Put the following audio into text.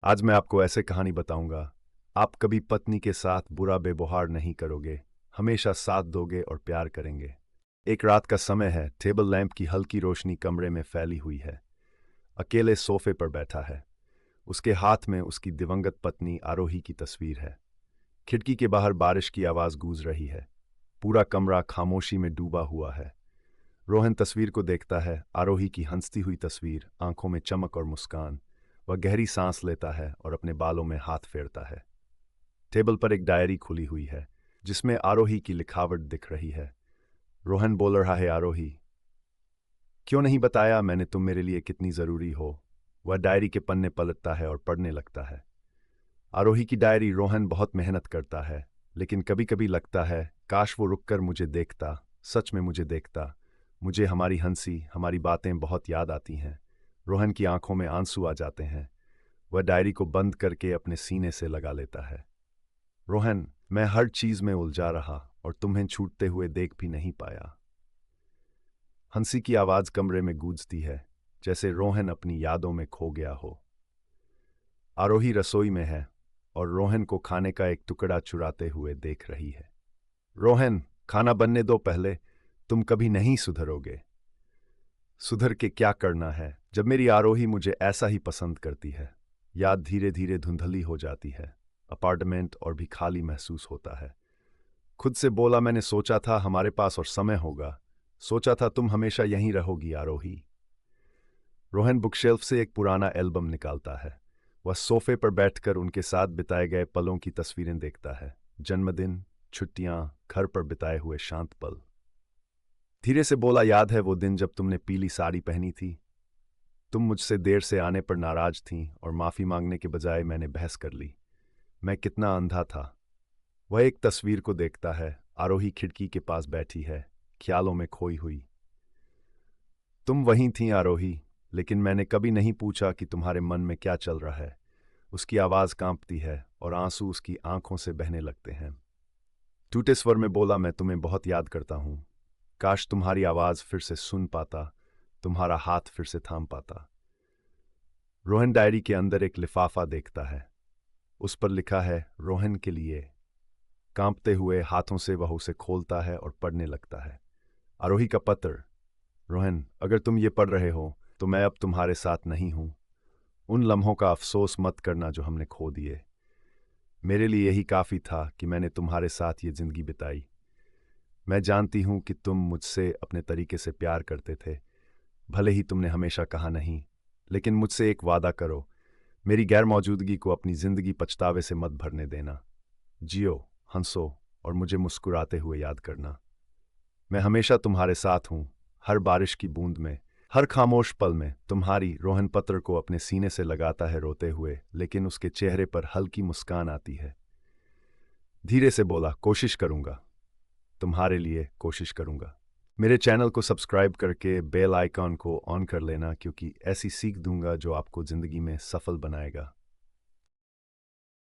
आज मैं आपको ऐसे कहानी बताऊंगा। आप कभी पत्नी के साथ बुरा व्यवहार नहीं करोगे, हमेशा साथ दोगे और प्यार करेंगे। एक रात का समय है, टेबल लैंप की हल्की रोशनी कमरे में फैली हुई है। अकेले सोफे पर बैठा है। उसके हाथ में उसकी दिवंगत पत्नी आरोही की तस्वीर है। खिड़की के बाहर बारिश की आवाज गूंज रही है। पूरा कमरा खामोशी में डूबा हुआ है। रोहन तस्वीर को देखता है, आरोही की हंसती हुई तस्वीर, आंखों में चमक और मुस्कान। वह गहरी सांस लेता है और अपने बालों में हाथ फेरता है। टेबल पर एक डायरी खुली हुई है, जिसमें आरोही की लिखावट दिख रही है। रोहन बोल रहा है, आरोही, क्यों नहीं बताया मैंने तुम मेरे लिए कितनी जरूरी हो। वह डायरी के पन्ने पलटता है और पढ़ने लगता है। आरोही की डायरी। रोहन बहुत मेहनत करता है, लेकिन कभी कभी लगता है काश वो रुककर मुझे देखता, सच में मुझे देखता। मुझे हमारी हंसी, हमारी बातें बहुत याद आती हैं। रोहन की आंखों में आंसू आ जाते हैं। वह डायरी को बंद करके अपने सीने से लगा लेता है। रोहन, मैं हर चीज में उलझा रहा और तुम्हें छूटते हुए देख भी नहीं पाया। हंसी की आवाज कमरे में गूंजती है, जैसे रोहन अपनी यादों में खो गया हो। आरोही रसोई में है और रोहन को खाने का एक टुकड़ा चुराते हुए देख रही है। रोहन, खाना बनने दो पहले, तुम कभी नहीं सुधरोगे। सुधर के क्या करना है, जब मेरी आरोही मुझे ऐसा ही पसंद करती है। याद धीरे धीरे धुंधली हो जाती है। अपार्टमेंट और भी खाली महसूस होता है। खुद से बोला, मैंने सोचा था हमारे पास और समय होगा। सोचा था तुम हमेशा यहीं रहोगी आरोही। रोहन बुकशेल्फ से एक पुराना एल्बम निकालता है। वह सोफे पर बैठकर उनके साथ बिताए गए पलों की तस्वीरें देखता है। जन्मदिन, छुट्टियां, घर पर बिताए हुए शांत पल। धीरे से बोला, याद है वो दिन जब तुमने पीली साड़ी पहनी थी। तुम मुझसे देर से आने पर नाराज थीं और माफी मांगने के बजाय मैंने बहस कर ली। मैं कितना अंधा था। वह एक तस्वीर को देखता है। आरोही खिड़की के पास बैठी है, ख्यालों में खोई हुई। तुम वहीं थीं आरोही, लेकिन मैंने कभी नहीं पूछा कि तुम्हारे मन में क्या चल रहा है। उसकी आवाज कांपती है और आंसू उसकी आंखों से बहने लगते हैं। टूटे स्वर में बोला, मैं तुम्हें बहुत याद करता हूं। काश तुम्हारी आवाज फिर से सुन पाता, तुम्हारा हाथ फिर से थाम पाता। रोहन डायरी के अंदर एक लिफाफा देखता है। उस पर लिखा है, रोहन के लिए। कांपते हुए हाथों से वह उसे खोलता है और पढ़ने लगता है। आरोही का पत्र। रोहन, अगर तुम ये पढ़ रहे हो तो मैं अब तुम्हारे साथ नहीं हूं। उन लम्हों का अफसोस मत करना जो हमने खो दिए। मेरे लिए यही काफी था कि मैंने तुम्हारे साथ ये जिंदगी बिताई। मैं जानती हूं कि तुम मुझसे अपने तरीके से प्यार करते थे, भले ही तुमने हमेशा कहा नहीं। लेकिन मुझसे एक वादा करो, मेरी गैर मौजूदगी को अपनी जिंदगी पछतावे से मत भरने देना। जियो, हंसो और मुझे मुस्कुराते हुए याद करना। मैं हमेशा तुम्हारे साथ हूं, हर बारिश की बूंद में, हर खामोश पल में। तुम्हारी। रोहन पत्र को अपने सीने से लगाता है रोते हुए, लेकिन उसके चेहरे पर हल्की मुस्कान आती है। धीरे से बोला, कोशिश करूंगा, तुम्हारे लिए कोशिश करूंगा। मेरे चैनल को सब्सक्राइब करके बेल आइकॉन को ऑन कर लेना, क्योंकि ऐसी सीख दूंगा जो आपको जिंदगी में सफल बनाएगा।